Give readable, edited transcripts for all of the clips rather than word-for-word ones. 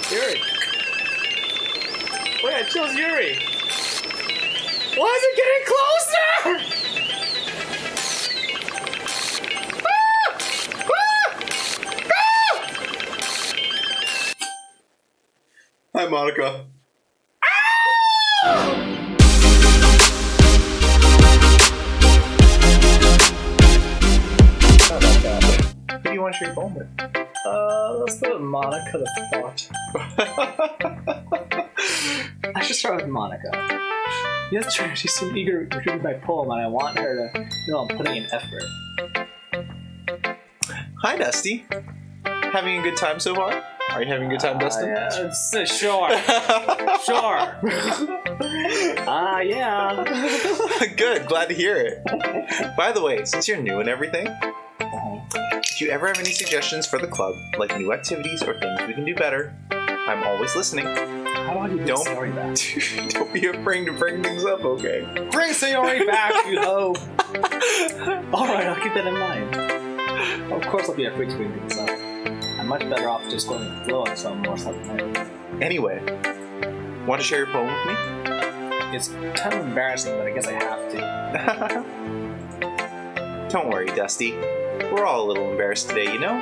Yuri. Wait, I chose Yuri. Why is it getting closer? Hi, Monika. How about that? Who do you want to share your poem with? Let's go with Monika the Thought. I should start with Monika. Yesterday, she's so eager to read my poem, and I want her to know I'm putting in effort. Hi, Dusty. Having a good time so far? Are you having a good time, Dustin? Yeah, sure. Sure. Yeah. Good, glad to hear it. By the way, since you're new and everything, if you ever have any suggestions for the club, like new activities or things we can do better, I'm always listening. How do I do this story back? Don't be afraid to bring things up, okay? Bring Sayori back, you hoe! Alright, I'll keep that in mind. Of course I'll be afraid to bring things up. I'm much better off just going with the flow and some more self-made. Anyway, want to share your poem with me? It's kind of embarrassing, but I guess I have to. Don't worry, Dusty. We're all a little embarrassed today, you know?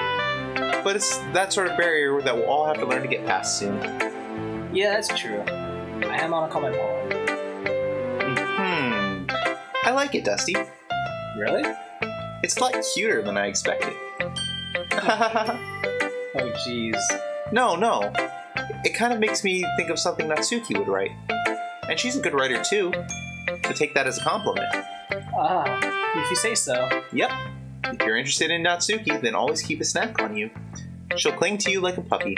But it's that sort of barrier that we'll all have to learn to get past soon. Yeah, that's true. I am on a comment poem. I like it, Dusty. Really? It's a lot cuter than I expected. Oh, jeez. No. It kind of makes me think of something Natsuki would write. And she's a good writer, too. So take that as a compliment. If you say so. Yep. If you're interested in Natsuki, then always keep a snack on you. She'll cling to you like a puppy.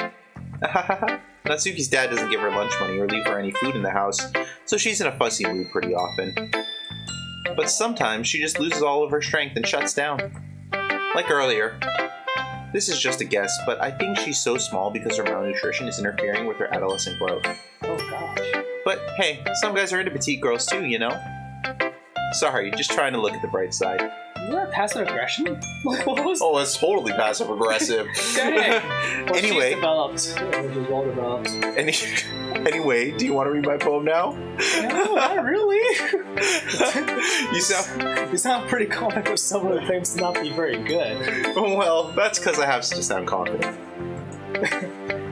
Natsuki's dad doesn't give her lunch money or leave her any food in the house, so she's in a fussy mood pretty often. But sometimes she just loses all of her strength and shuts down. Like earlier. This is just a guess, but I think she's so small because her malnutrition is interfering with her adolescent growth. Oh gosh. But hey, some guys are into petite girls too, you know? Sorry, just trying to look at the bright side. Is that passive aggression? What was Oh, it's totally passive aggressive. Dang! Well, Anyway. she's developed. Which is well developed. Anyway, do you want to read my poem now? No, not really. You sound pretty confident for someone who claims to not be very good. Well, that's because I have to sound confident.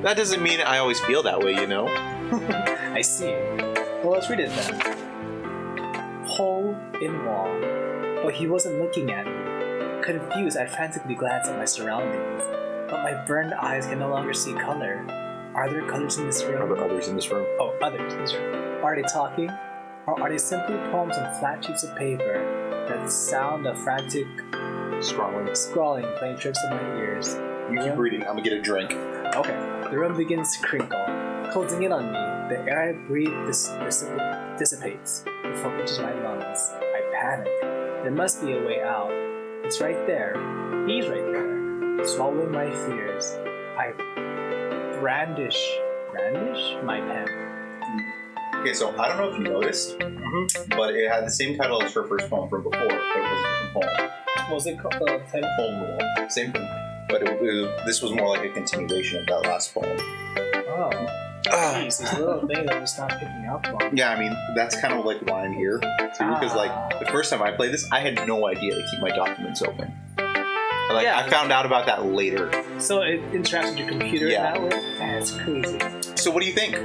That doesn't mean I always feel that way, you know? I see. Well, let's read it then. Hole in wall. But he wasn't looking at me. Confused, I frantically glanced at my surroundings. But my burned eyes can no longer see color. Are there colors in this room? Are there others in this room? Oh, others in this room. Are they talking? Or are they simply poems on flat sheets of paper that sound of frantic scrawling playing tricks on my ears? You keep reading, I'm gonna get a drink. Okay. The room begins to crinkle, closing in on me. The air I breathe dissipates before it reaches my lungs. I panic. There must be a way out. It's right there. He's right there. Swallowing my fears, I brandish my pen. Okay, so I don't know if you noticed, but it had the same title as her first poem from before, but it was a different poem. What was it called? The title? Poem Rule. Same thing. But this was more like a continuation of that last poem. Oh. Jeez, this little thing that I'm just not picking up on. Yeah, I mean, that's kind of like why I'm here, too, because like, the first time I played this, I had no idea to keep my documents open. Like, Yeah. I found out about that later. So it interacts with your computer in that way? That's crazy. So what do you think?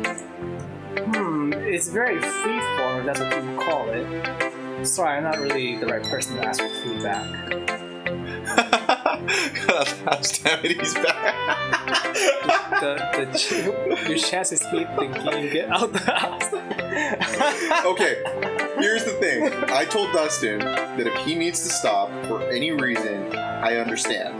It's very freeform, if that's what you call it. Sorry, I'm not really the right person to ask for feedback. Damn it, he's back. Your chance to escape the game, get out the house. Okay, here's the thing. I told Dustin that if he needs to stop for any reason, I understand.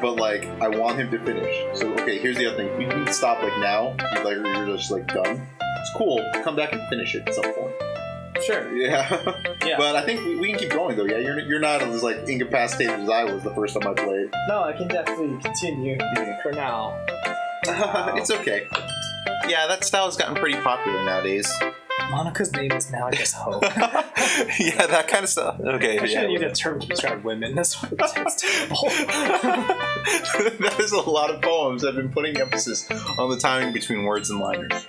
But like, I want him to finish. So okay, here's the other thing. If you can stop like now, you're just like done. It's cool. Come back and finish it at some point. Sure. Yeah. Yeah. But I think we can keep going though. Yeah, you're not as like incapacitated as I was the first time I played. No, I can definitely continue for now. It's okay. Yeah, that style has gotten pretty popular nowadays. Monika's name is now just Hope. Yeah, that kind of stuff. Okay. I shouldn't use a term to describe women. That's terrible. That is a lot of poems. I've been putting emphasis on the timing between words and liners.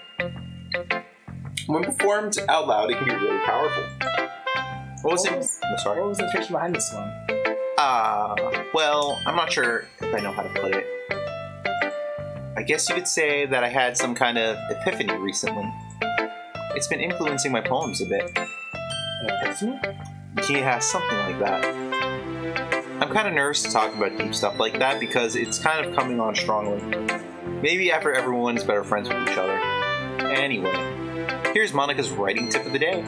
When performed out loud, it can be really powerful. What was the intention behind this one? Well, I'm not sure if I know how to put it. I guess you could say that I had some kind of epiphany recently. It's been influencing my poems a bit. An epiphany? Yeah, something like that. I'm kind of nervous to talk about deep stuff like that because it's kind of coming on strongly. Maybe after everyone's better friends with each other. Anyway, here's Monika's writing tip of the day.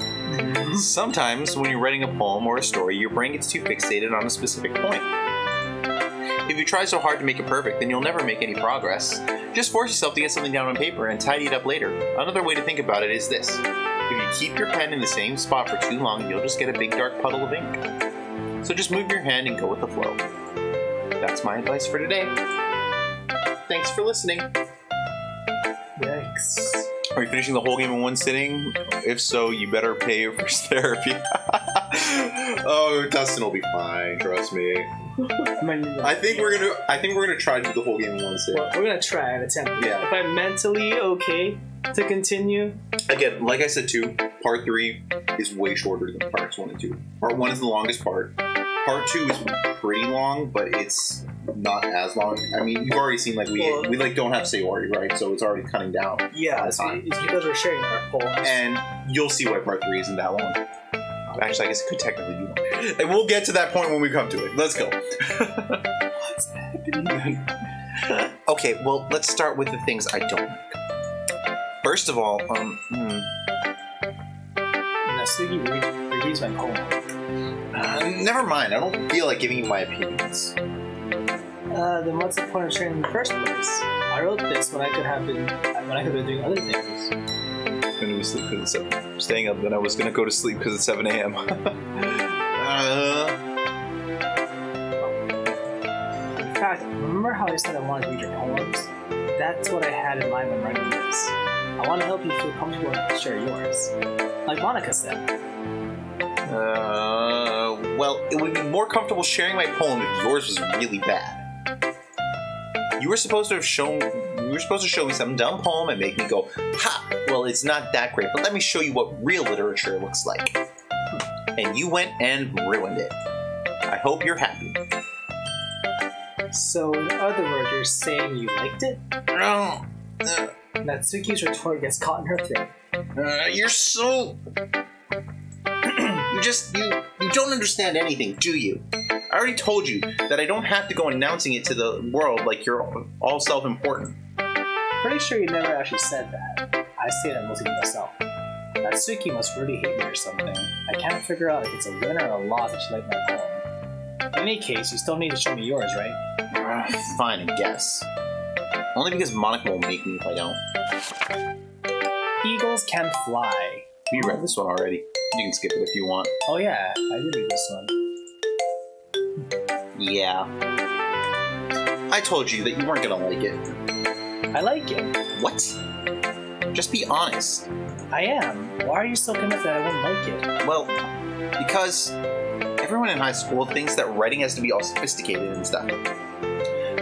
Sometimes when you're writing a poem or a story, your brain gets too fixated on a specific point. If you try so hard to make it perfect, then you'll never make any progress. Just force yourself to get something down on paper and tidy it up later. Another way to think about it is this. If you keep your pen in the same spot for too long, you'll just get a big dark puddle of ink. So just move your hand and go with the flow. That's my advice for today. Thanks for listening. Yikes. Are you finishing the whole game in one sitting? If so, you better pay for therapy. Oh, Dustin will be fine. Trust me. I think we're gonna try to do the whole game in one sitting. Well, we're gonna try and attempt. Yeah. If I'm mentally okay to continue. Again, like I said too, part 3 is way shorter than parts 1 and 2. Part 1 is the longest part. Part 2 is pretty long, but it's not as long. I mean, you've already seen like we like don't have Sayori, right? So it's already cutting down. Yeah, it's because we're sharing our poems. And you'll see why part 3 isn't that long. Actually, I guess it could technically be long. And we'll get to that point when we come to it. Let's go. What's happening? Okay, well, let's start with the things I don't like. First of all, Natsuki reads my poem. Never mind. I don't feel like giving you my opinions. Then what's the point of sharing in the first place? I wrote this when I could have been doing other things. Going to sleep because it's staying up. Then I was going to go to sleep because it's 7 a.m. In fact, remember how I said I wanted to read your poems? That's what I had in mind when writing this. I want to help you feel comfortable to share yours. Like Monika said. Well, it would be more comfortable sharing my poem if yours was really bad. You were supposed to show me some dumb poem and make me go, ha! Well, it's not that great, but let me show you what real literature looks like. And you went and ruined it. I hope you're happy. So, in other words, you're saying you liked it? No. Natsuki's retort gets caught in her throat. You're so... You don't understand anything, do you? I already told you that I don't have to go announcing it to the world like you're all self-important. Pretty sure you never actually said that. I say that mostly to myself. Natsuki must really hate me or something. I can't figure out if it's a win or a loss that she liked my poem. In any case, you still need to show me yours, right? Fine, I guess. Only because Monika will make me if I don't. Eagles can fly. You read this one already. You can skip it if you want. Oh yeah, I did read this one. Yeah. I told you that you weren't gonna like it. I like it. What? Just be honest. I am. Why are you so convinced that I wouldn't like it? Well, because everyone in high school thinks that writing has to be all sophisticated and stuff.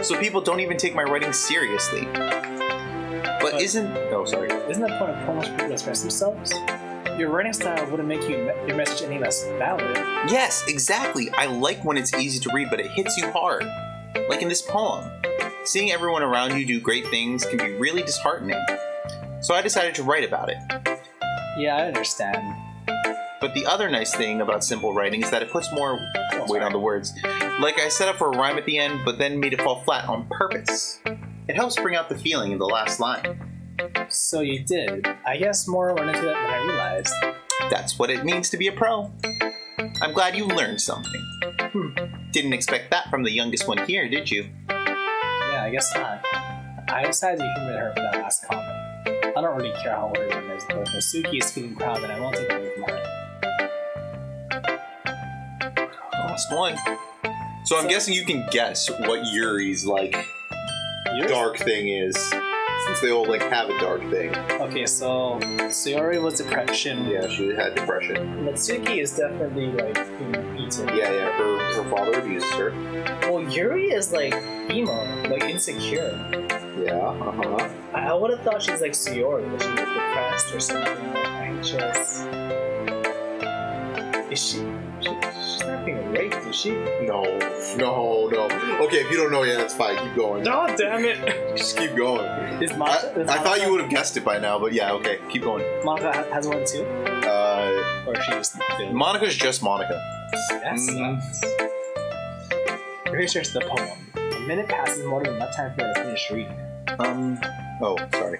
So people don't even take my writing seriously. But isn't the point of poems for people to express themselves? Your writing style wouldn't make your message any less valid. Yes, exactly. I like when it's easy to read, but it hits you hard. Like in this poem. Seeing everyone around you do great things can be really disheartening. So I decided to write about it. Yeah, I understand. But the other nice thing about simple writing is that it puts more weight on the words. Like I set up for a rhyme at the end, but then made it fall flat on purpose. It helps bring out the feeling in the last line. So you did. I guess more went into that than I realized. That's what it means to be a pro. I'm glad you learned something. Didn't expect that from the youngest one here, did you? Yeah, I guess not. I decided to humor her for that last comment. I don't really care how old everyone is, but if Natsuki is feeling proud, then I won't take it away from her. Last one. So I'm guessing you can guess what Yuri's, like, dark thing is. since they all like have a dark thing. Okay, so Sayori was depression. Yeah, she had depression. Natsuki is definitely like being beaten. Yeah. Her father abuses her. Well, Yuri is like emo, like insecure. Yeah. I would have thought she's like Sayori, that she's like depressed or something, or anxious. Is she's not being raped, is she? No. Okay, if you don't know yet, that's fine. Keep going. Oh, damn it! Just keep going. Is Monika, I thought you would have guessed it by now, but yeah, okay, keep going. Monika has one too? Or is she just... Monika's just Monika. That sucks. Here's just the poem. A minute passes more than enough time for her to finish reading it. Oh, sorry.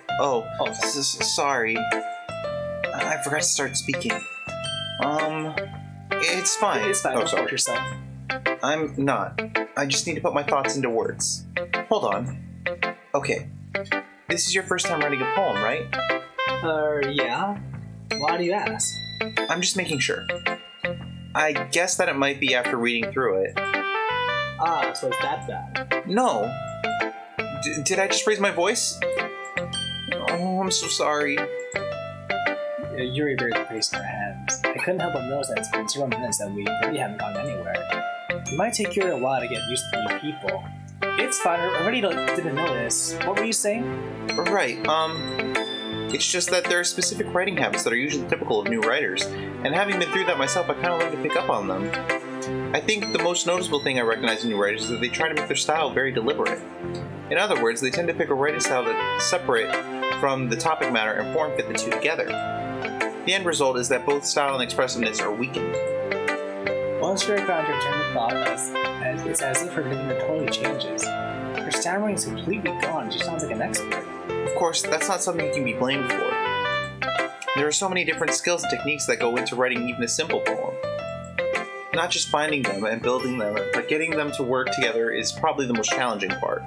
Sorry. I forgot to start speaking. It's fine. It's fine, don't hurt yourself. I'm not. I just need to put my thoughts into words. Hold on. Okay. This is your first time writing a poem, right? Yeah. Why do you ask? I'm just making sure. I guess that it might be after reading through it. Ah, so it's that bad. No. Did I just raise my voice? Oh, I'm so sorry. Yuri buried the face in her hands. I couldn't help but notice that it's been several minutes and we really haven't gone anywhere. It might take Yuri a while to get used to new people. It's fine, I already didn't notice. What were you saying? Right, it's just that there are specific writing habits that are usually typical of new writers, and having been through that myself, I kind of learned to pick up on them. I think the most noticeable thing I recognize in new writers is that they try to make their style very deliberate. In other words, they tend to pick a writing style that's separate from the topic matter and form fit the two together. The end result is that both style and expressiveness are weakened. Once Yuri found her train of thought, it's as if her demeanor totally changes. Her stammering is completely gone, she sounds like an expert. Of course, that's not something you can be blamed for. There are so many different skills and techniques that go into writing even a simple poem. Not just finding them and building them, but getting them to work together is probably the most challenging part.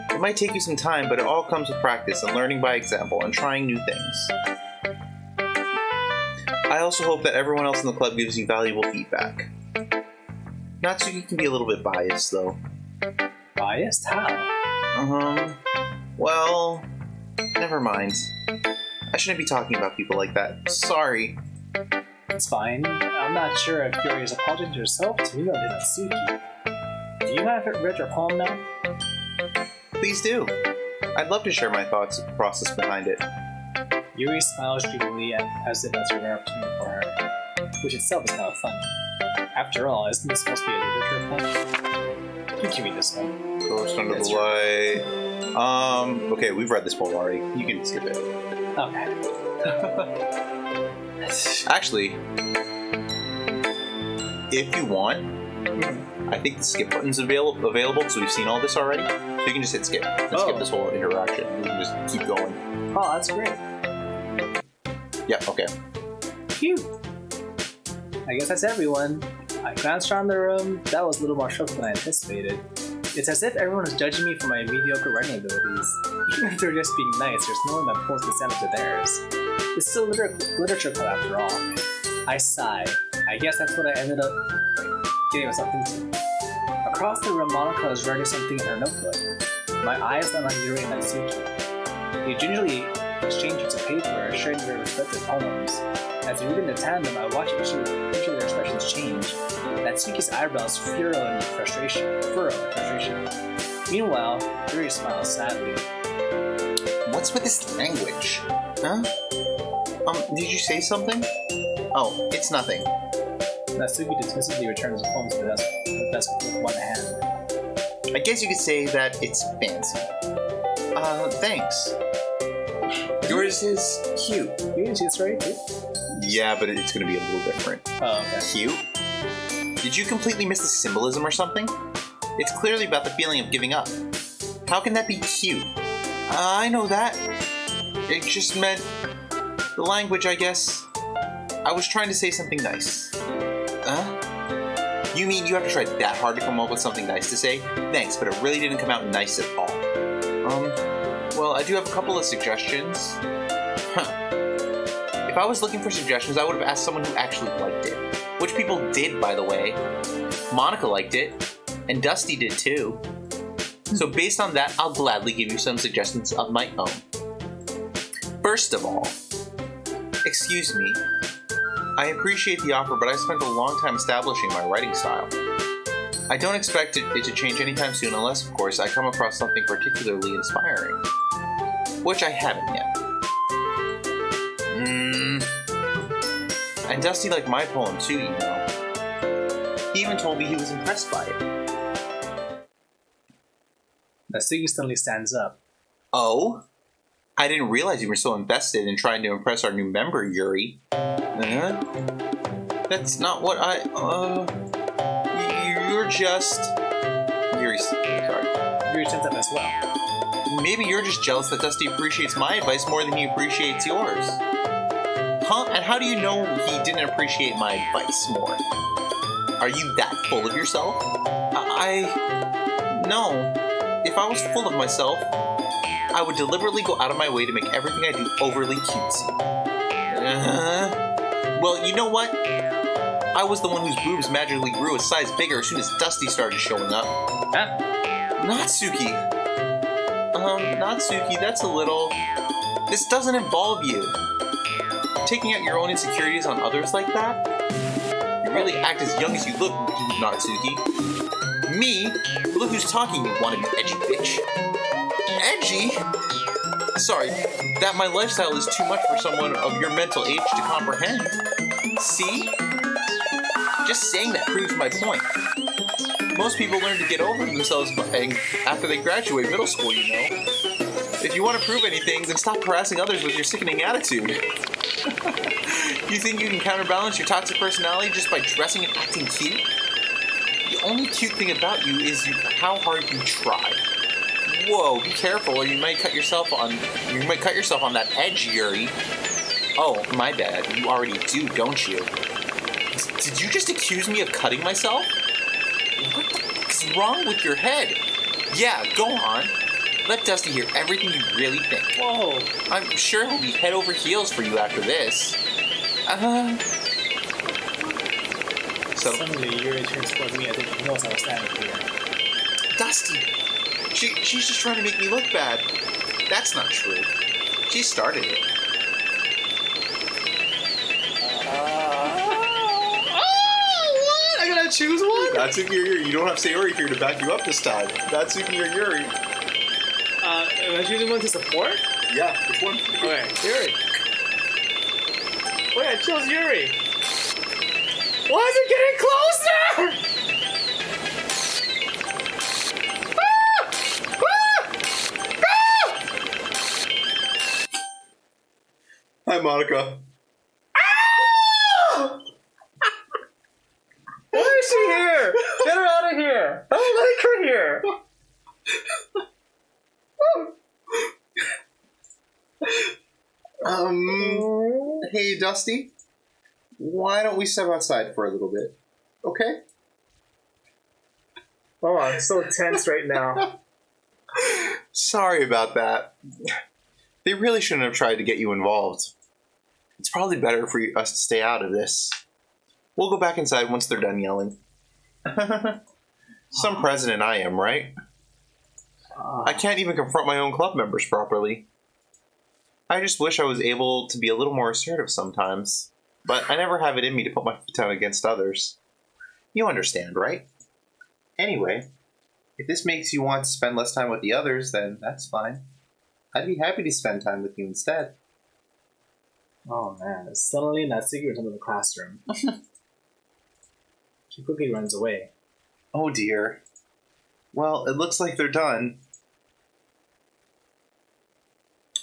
It might take you some time, but it all comes with practice and learning by example and trying new things. I also hope that everyone else in the club gives you valuable feedback. Natsuki can be a little bit biased, though. Biased? How? Well, never mind. I shouldn't be talking about people like that. Sorry. It's fine. I'm not sure if Yuri is apologizing to herself, to me, or to Natsuki. Do you have it read your poem now? Please do. I'd love to share my thoughts and the process behind it. Yuri smiles dreamily as if that's a rare opportunity for her, which itself is kind of funny. After all, isn't this supposed to be a literature club? You can read this one. Ghost Under the Light. Okay, we've read this poem already. You can skip it. Okay. Actually, if you want, I think the skip button's available because we've seen all this already. So you can just hit skip and skip this whole interaction. You can just keep going. Oh, that's great. Yeah, okay. Phew. I guess that's everyone. I glanced around the room. That was a little more stressful than I anticipated. It's as if everyone is judging me for my mediocre writing abilities. Even if they're just being nice, there's no way my poems can stand up to theirs. It's still literature club after all. I sigh. I guess that's what I ended up getting myself into. Across the room, Monika was writing something in her notebook. My eyes land on Yuri and Natsuki. They gingerly exchange bits of paper, sharing their respective poems. As they read in the tandem, I watch each of their expressions change. Natsuki's eyebrows furrow in frustration. Meanwhile, Yuri smiles sadly. What's with this language? Huh? Did you say something? Oh, it's nothing. Natsuki dismissively returns the poem to the desk with one hand. I guess you could say that it's fancy. Thanks. Yours is cute. It's right too. Yeah, but it's going to be a little different. Oh, okay. Cute? Did you completely miss the symbolism or something? It's clearly about the feeling of giving up. How can that be cute? I know that. It just meant the language, I guess. I was trying to say something nice. Huh? You mean you have to try that hard to come up with something nice to say? Thanks, but it really didn't come out nice at all. Well, I do have a couple of suggestions. If I was looking for suggestions, I would have asked someone who actually liked it. Which people did, by the way. Monika liked it, and Dusty did too. So based on that, I'll gladly give you some suggestions of my own. First of all, excuse me, I appreciate the offer, but I spent a long time establishing my writing style. I don't expect it to change anytime soon unless, of course, I come across something particularly inspiring. Which I haven't yet. And Dusty liked my poem too, you know. He even told me he was impressed by it. Natsuki suddenly stands up. Oh? I didn't realize you were so invested in trying to impress our new member, Yuri. That's not what You're just... Yuri stands up as well. Maybe you're just jealous that Dusty appreciates my advice more than he appreciates yours. Huh? And how do you know he didn't appreciate my advice more? Are you that full of yourself? No. If I was full of myself, I would deliberately go out of my way to make everything I do overly cutesy. Well, you know what? I was the one whose boobs magically grew a size bigger as soon as Dusty started showing up. Huh? Natsuki. Natsuki, that's a little... This doesn't involve you. Taking out your own insecurities on others like that? You really act as young as you look, Natsuki. Me? Look who's talking, you wannabe edgy bitch. Edgy? Sorry, that my lifestyle is too much for someone of your mental age to comprehend. See? Just saying that proves my point. Most people learn to get over themselves after they graduate middle school, you know. If you want to prove anything, then stop harassing others with your sickening attitude. You think you can counterbalance your toxic personality just by dressing and acting cute? The only cute thing about you is how hard you try. Whoa, be careful or you might cut yourself on that edge, Yuri. Oh, my bad. You already do, don't you? Did you just accuse me of cutting myself? What the fuck's wrong with your head? Yeah, go on. Let Dusty hear everything you really think. Whoa. I'm sure he'll be head over heels for you after this. Suddenly, Yuri turns towards me as if he knows I was standing here. Dusty! She's just trying to make me look bad. That's not true. She started it. What? I gotta choose one? Natsuki or Yuri. You don't have Sayori here to back you up this time. Natsuki or Yuri. Am I choosing one to support? Yeah, which one? Okay, Yuri. Wait, I chose Yuri. Why is it getting closer? Hi, Monika. Why is she here? Get her out of here. I don't like her here. Hey, Dusty. Why don't we step outside for a little bit? Okay? Oh, I'm so tense right now. Sorry about that. They really shouldn't have tried to get you involved. It's probably better for us to stay out of this. We'll go back inside once they're done yelling. Some president I am, right? I can't even confront my own club members properly. I just wish I was able to be a little more assertive sometimes. But I never have it in me to put my foot down against others. You understand, right? Anyway, if this makes you want to spend less time with the others, then that's fine. I'd be happy to spend time with you instead. Oh man, suddenly Natsuki returns to the classroom. She quickly runs away. Oh dear. Well, it looks like they're done.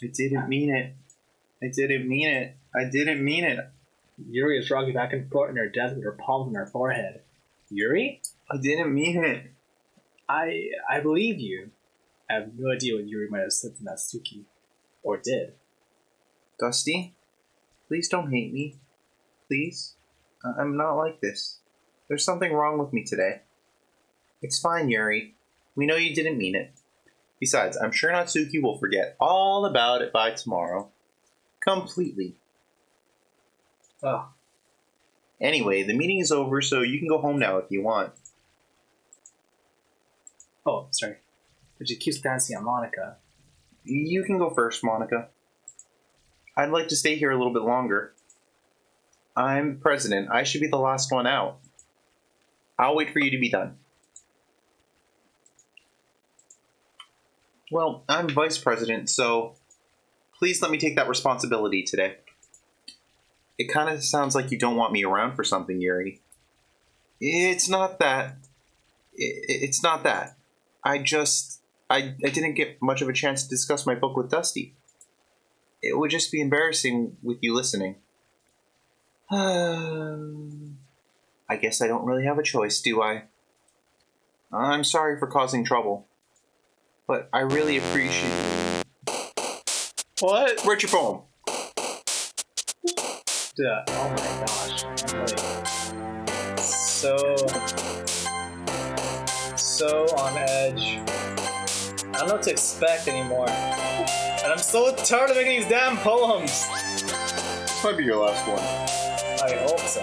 I didn't mean it. I didn't mean it. I didn't mean it. Yuri is rocking back and forth in her desk with her palms on her forehead. Yuri? I didn't mean it. I believe you. I have no idea what Yuri might have said to Natsuki. Or did. Dusty, please don't hate me. Please. I'm not like this. There's something wrong with me today. It's fine, Yuri. We know you didn't mean it. Besides, I'm sure Natsuki will forget all about it by tomorrow. Completely. Oh. Anyway, the meeting is over, so you can go home now if you want. Oh, sorry. but she keeps dancing on Monika. You can go first, Monika. I'd like to stay here a little bit longer. I'm president. I should be the last one out. I'll wait for you to be done. Well, I'm vice president, so please let me take that responsibility today. It kind of sounds like you don't want me around for something, Yuri. It's not that. It's not that. I didn't get much of a chance to discuss my book with Dusty. It would just be embarrassing with you listening. I guess I don't really have a choice, do I? I'm sorry for causing trouble, but I really appreciate... What? Where's your poem? Duh, oh my gosh. Like, so on edge. I don't know what to expect anymore. And I'm so tired of making these damn poems. This might be your last one. I hope so.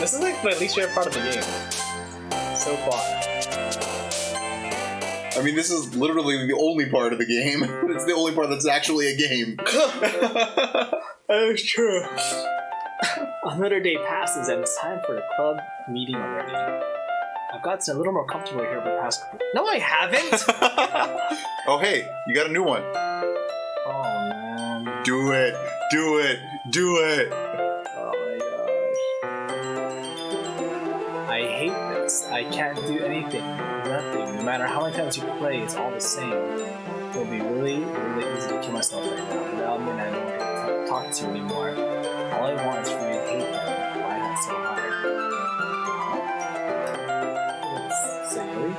This is like my least favorite part of the game. So far. I mean, this is literally the only part of the game. It's the only part that's actually a game. That is true. Another day passes and it's time for the club meeting already. I've gotten a little more comfortable here over the past couple... No, I haven't! Oh, hey, you got a new one. Oh, man. Do it. Do it. Do it. Oh, my gosh. I hate this. I can't do anything. Nothing. No matter how many times you play, it's all the same. It'll be really, really easy to kill myself right now. Without me and I don't get to talk to you anymore. All I want is for you to hate them. Why not so hard? Silly.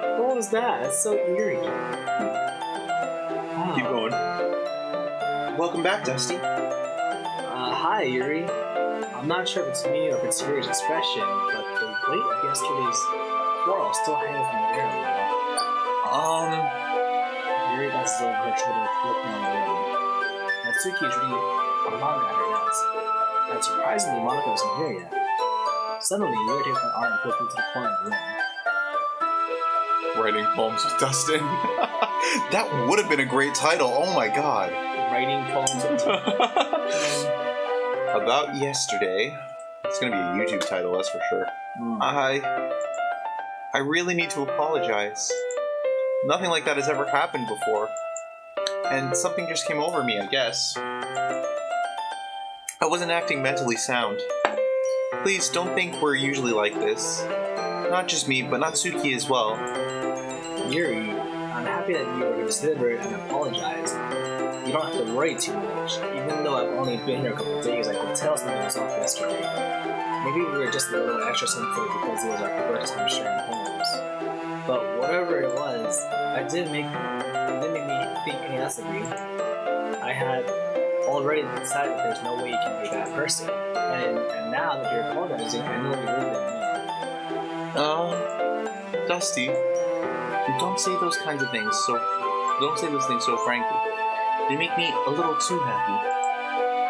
Oh what was that? That's so eerie. Oh. Keep going. Welcome back, Dusty. Hi, Yuri. I'm not sure if it's me or if it's Yuri's expression, but the weight of yesterday's quarrel still hangs in the air a little. Yuri glances over her shoulder, looking on the room. Natsuki is reading a manga at her desk. And surprisingly, Monika isn't here yet. Suddenly, Yuri takes my arm and pulls me to the corner of the room. Writing poems with Dustin. That would have been a great title. Oh my god. Writing poems with About yesterday. It's gonna be a YouTube title, that's for sure. I really need to apologize. Nothing like that has ever happened before. And something just came over me, I guess. I wasn't acting mentally sound. Please don't think we're usually like this. Not just me, but Natsuki as well. Yuri, I'm happy that you were considerate and apologized. You don't have to worry too much. Even though I've only been here a couple of days, I could tell something was off yesterday. Maybe we were just a little extra sensitive because it was our first time sharing poems. But whatever it was, it didn't make me think any less of you. I had already decided that there's no way you can be a bad person. And now that you're apologizing, I know you really didn't mean it. Dusty, don't say those kinds of things so frankly. They make me a little too happy.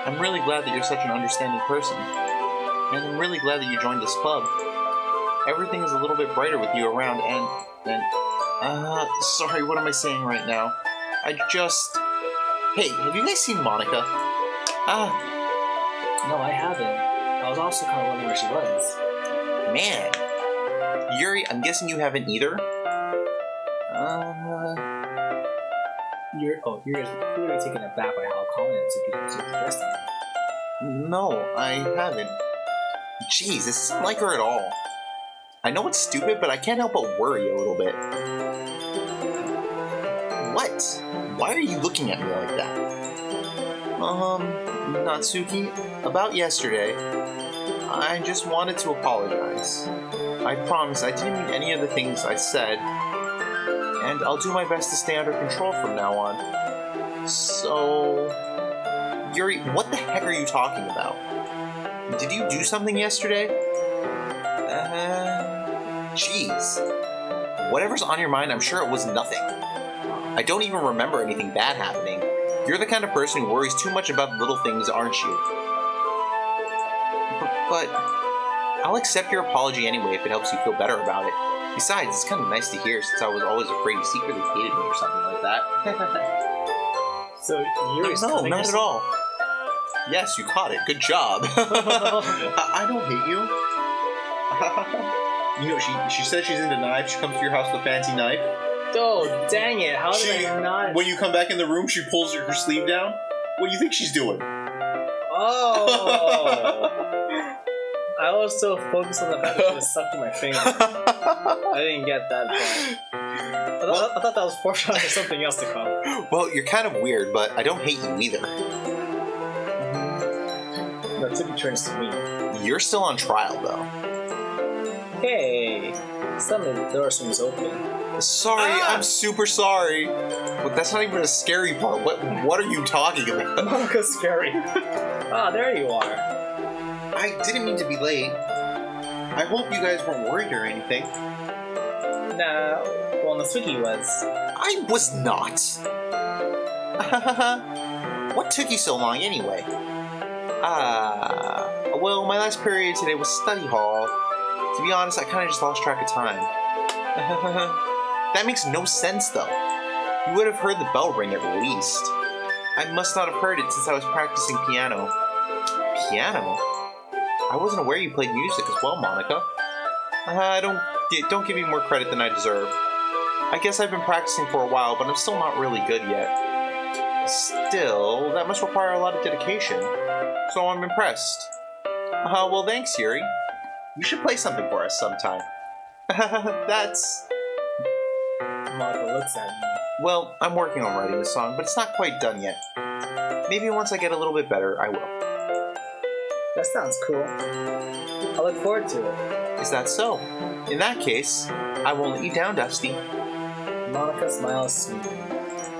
I'm really glad that you're such an understanding person. And I'm really glad that you joined this club. Everything is a little bit brighter with you around and sorry, what am I saying right now? Hey, have you guys seen Monika? No, I haven't. I was also kind of wondering where she was. Man. Yuri, I'm guessing you haven't either? You're clearly taken aback by how common it is to people suggesting that. No, I haven't. Jeez, this isn't like her at all. I know it's stupid, but I can't help but worry a little bit. What? Why are you looking at me like that? Natsuki, about yesterday, I just wanted to apologize. I promise I didn't mean any of the things I said, and I'll do my best to stay under control from now on. So... Yuri, what the heck are you talking about? Did you do something yesterday? Jeez. Whatever's on your mind, I'm sure it was nothing. I don't even remember anything bad happening. You're the kind of person who worries too much about little things, aren't you? But I'll accept your apology anyway if it helps you feel better about it. Besides, it's kind of nice to hear since I was always afraid you secretly hated me or something like that. So you're No, not at all. Yes, you caught it. Good job. I don't hate you. You know, she says she's into knives. She comes to your house with a fancy knife. Oh, dang it. How did I not... When you come back in the room, she pulls her sleeve down. What do you think she's doing? Oh. I was so focused on the fact that she was sucking my finger. I didn't get that part. I thought that was foreshadowing for something else to come. Well, you're kind of weird, but I don't hate you either. That took turns to me. You're still on trial, though. Hey, suddenly the door swings open. Sorry, I'm super sorry. But that's not even a scary part. What are you talking about? Monika's scary. Ah, there you are. I didn't mean to be late. I hope you guys weren't worried or anything. Nah, well, Natsuki was. I was not. What took you so long anyway? Well, my last period today was study hall. To be honest, I kind of just lost track of time. That makes no sense, though. You would have heard the bell ring at least. I must not have heard it since I was practicing piano. Piano? I wasn't aware you played music as well, Monika. Don't give me more credit than I deserve. I guess I've been practicing for a while, but I'm still not really good yet. Still, that must require a lot of dedication. So I'm impressed. Well, thanks, Yuri. You should play something for us sometime. That's... Monika looks at me. Well, I'm working on writing the song, but it's not quite done yet. Maybe once I get a little bit better, I will. That sounds cool. I look forward to it. Is that so? In that case, I won't let you down, Dusty. Monika smiles sweetly.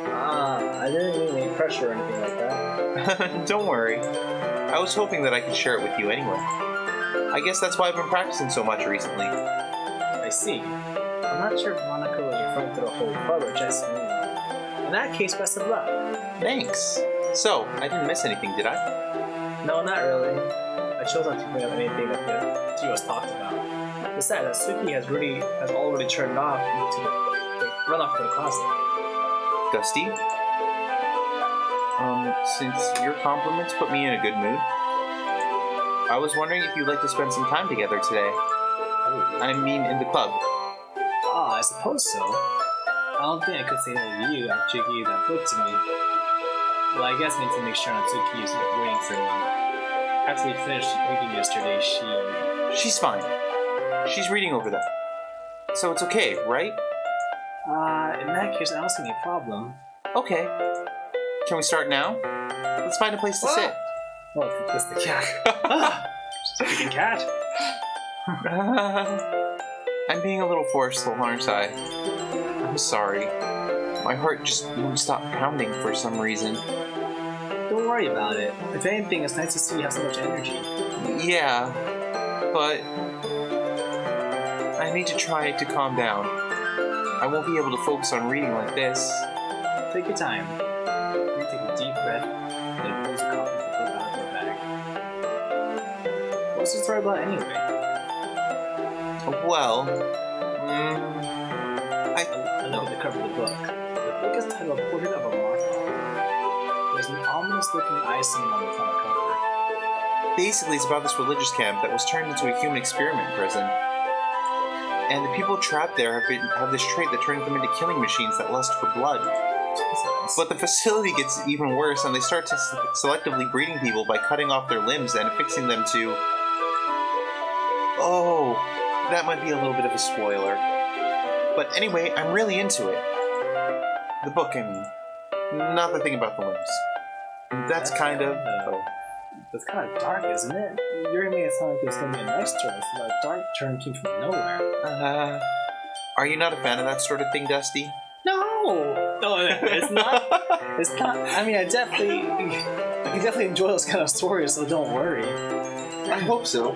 I didn't mean any pressure or anything like that. Don't worry. I was hoping that I could share it with you anyway. I guess that's why I've been practicing so much recently. I see. I'm not sure if Monika was referring to the whole club or just me. In that case, best of luck. Thanks. So, I didn't miss anything, did I? No, not really. I chose not to bring up anything that the two of us talked about. Besides, Suki has already turned off to run off to the closet. Dusty? Since your compliments put me in a good mood, I was wondering if you'd like to spend some time together today. I mean, in the club. I suppose so. I don't think I could say no to you after you gave that book to me. Well, I guess I need to make sure Natsuki is waiting for me. After we finished reading yesterday, She's fine. She's reading over there. So it's okay, right? In that case, I don't see any problem. Okay. Can we start now? Let's find a place to sit. Oh, that's the cat. She's a freaking cat. I'm being a little forceful, aren't I? I'm sorry. My heart just won't stop pounding for some reason. Don't worry about it. If anything, it's nice to see you have so much energy. Yeah, but I need to try to calm down. I won't be able to focus on reading like this. Take your time. You take a deep breath, then pulls a copy of the book out of your bag. What's the story about anyway? Well, I look at the cover of the book. The book is titled Portrait of a Martha. There's an ominous-looking icing on the front cover. Basically, it's about this religious camp that was turned into a human experiment prison. And the people trapped there have this trait that turns them into killing machines that lust for blood. Jesus. But the facility gets even worse, and they start to selectively breeding people by cutting off their limbs and affixing them to... Oh, that might be a little bit of a spoiler. But anyway, I'm really into it. The book, I mean. Not the thing about the limbs. That's kind of... That's kind of dark, isn't it? You're making it sound like it's going to be a nice turn. It's a dark turn came from nowhere. Are you not a fan of that sort of thing, Dusty? No, it's not. It's not. I mean, I definitely enjoy those kind of stories, so don't worry. I hope so.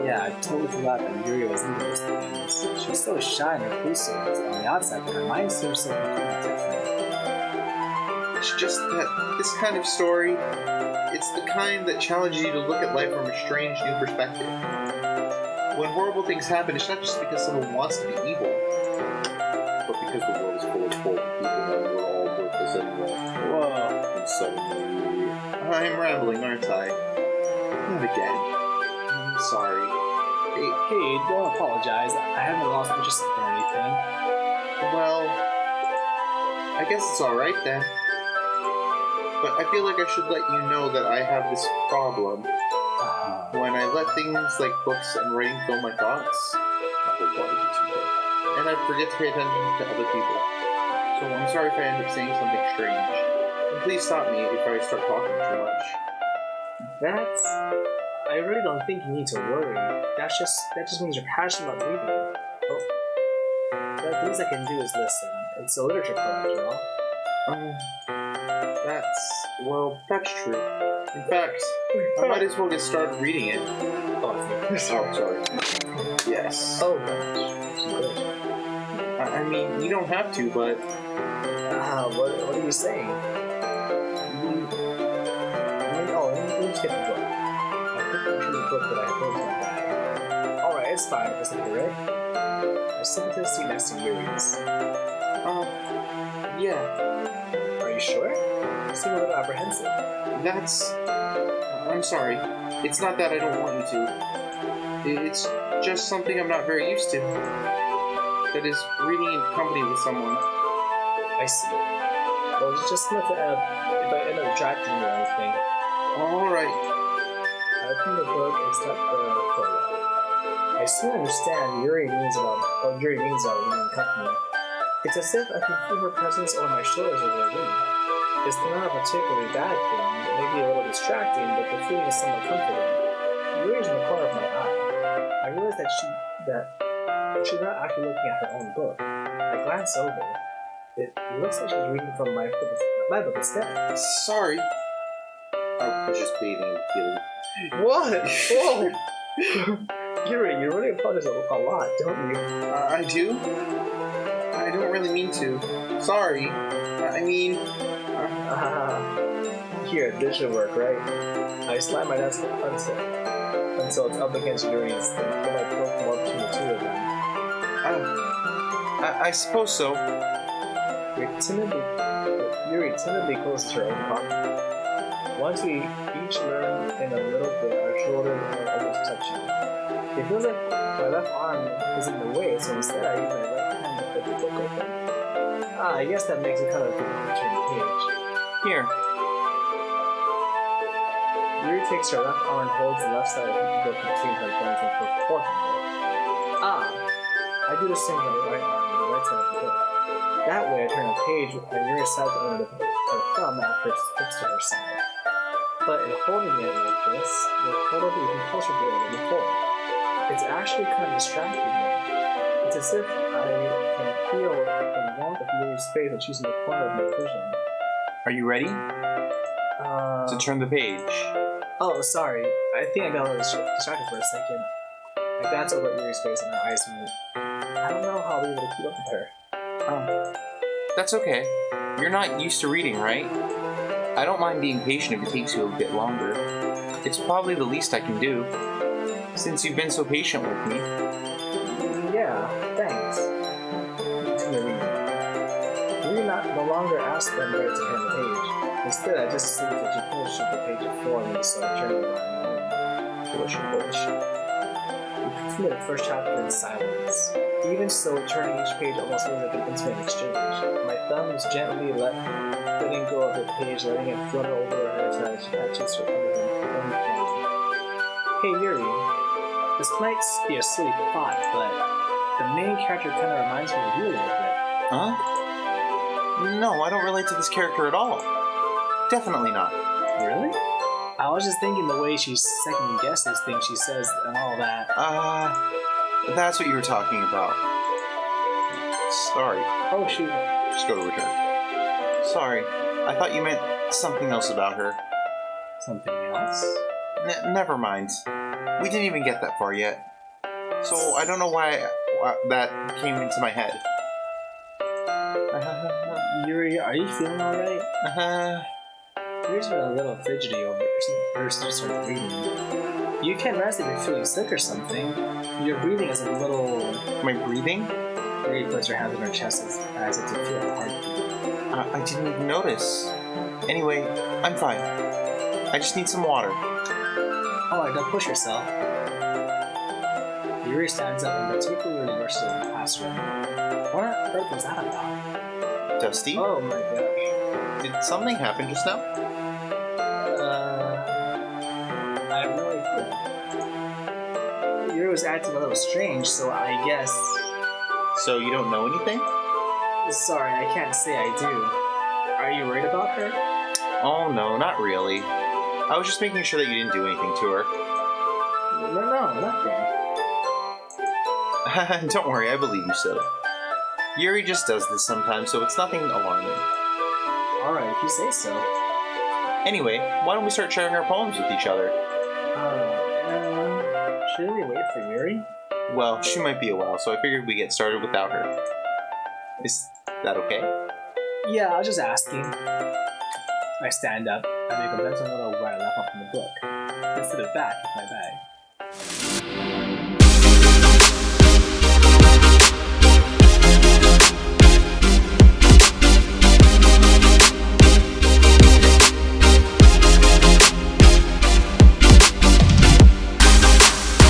Yeah, I totally forgot that Yuri was into those things. She's so shy and reclusive on the outside, but her mind seems so completely different. It's just that this kind of story, it's the kind that challenges you to look at life from a strange new perspective. when horrible things happen, it's not just because someone wants to be evil, but because the world is full of horrible people and we're all worthless anyway. Whoa. And suddenly, I'm rambling, aren't I? Not again. I'm sorry. Hey, don't apologize. I haven't lost interest or anything. Well, I guess it's alright then. But I feel like I should let you know that I have this problem. When I let things like books and writing fill my thoughts, my whole body gets weaker. And I forget to pay attention to other people. So I'm sorry if I end up saying something strange. And please stop me if I start talking too much. I really don't think you need to worry. That just means you're passionate about reading. Oh. The least I can do is listen. It's a literature club, you know? That's true. In fact, I might as well get started reading it. Oh, sorry. Yes. Oh, gosh. Good. I mean, you don't have to, but... What are you saying? Let me skip the book. I think I'm sure the book that I wrote on that. Alright, it's fine. It's like you're right. I sit to the seat next to Yuri's. Yeah. Are you sure? You seem a little apprehensive. I'm sorry. It's not that I don't want you to. It's just something I'm not very used to. That is, reading in company with someone. I see. Well, just not to if I end up attracting you or anything. Alright. I opened the book and start the prologue. I still understand Yuri means about reading in company. It's as if I can feel her presence over my shoulders as I read. It's not a particularly bad thing, maybe a little distracting, but the feeling is somewhat comforting. Yuri's in the corner of my eye. I realize that she's not actually looking at her own book. I glance over. It looks like she's reading from my book instead. Sorry. I was just bathing in feeling. What? Whoa! Yuri, you really apologize a lot, don't you? I do? I don't really mean to. Sorry. I mean... Here, this should work, right? I slide my desk until it's up against Yuri's, then I poke more between the two of them. I suppose so. Yuri timidly closes her own pocket. Once we each learn in a little bit, our shoulders are almost touching. It feels like my left arm is in the way, so instead I use my right hand to put the book open. I guess that makes it kind of difficult to turn the page. Here. Yuri takes her left arm and holds the left side of the book between her thumbs and her forefinger. I do the same with my right arm and the right side of the book. That way I turn a page and Yuri slides under her thumb after it flips to her side. But in holding it like this, we're holding it even closer together than before. It's actually kind of distracting though. It's as if I can feel the warmth of Yuri's face when she's in the corner of my vision. Are you ready? To turn the page. Oh, sorry. I think I got a little distracted for a second. I glance over at Yuri's face and her eyes meet. I don't know how I'll be able to keep up with her. That's okay. You're not used to reading, right? I don't mind being patient if it takes you a bit longer. It's probably the least I can do, since you've been so patient with me. Yeah, thanks. Continue reading. Yuri no longer asks them where to turn the page. Instead, I just assumed that she finished the page before me, so I turned it around. Push. We continue the first chapter in silence. Even so, turning each page almost feels like an intimate exchange. My thumb is gently letting go of the page, letting it flutter over her as she catches her under her. Hey Yuri, this might be a silly thought, but the main character kind of reminds me of you a little bit. Huh? No, I don't relate to this character at all. Definitely not. Really? I was just thinking the way she second guesses things she says and all that. That's what you were talking about. Sorry. Oh shoot. Just go to return. Sorry. I thought you meant something else about her. Something else? Never mind. We didn't even get that far yet. So I don't know why that came into my head. Yuri, are you feeling alright? Yuri's been a little fidgety over ever since she started reading. You can rest if you're feeling sick or something. Your breathing is a little... Am I breathing? Yuri puts her hands on her chest as if to feel her heartbeat. I didn't even notice. Anyway, I'm fine. I just need some water. Alright, don't push yourself. Yuri stands up and particularly rushes to the classroom. What on earth was that about? Dusty? Oh my gosh. Did something happen just now? I have no idea. Yuri was acting a little strange, so I guess... So you don't know anything? Sorry, I can't say I do. Are you worried about her? Oh no, not really. I was just making sure that you didn't do anything to her. No, nothing. Don't worry, I believe you, so. Yuri just does this sometimes, so it's nothing alarming. Alright, if you say so. Anyway, why don't we start sharing our poems with each other? Shouldn't we wait for Yuri? Well, she might be a while, so I figured we get started without her. Is that okay? Yeah, I was just asking. I stand up and make a mental note of where I left off in the book, and set it back in my bag.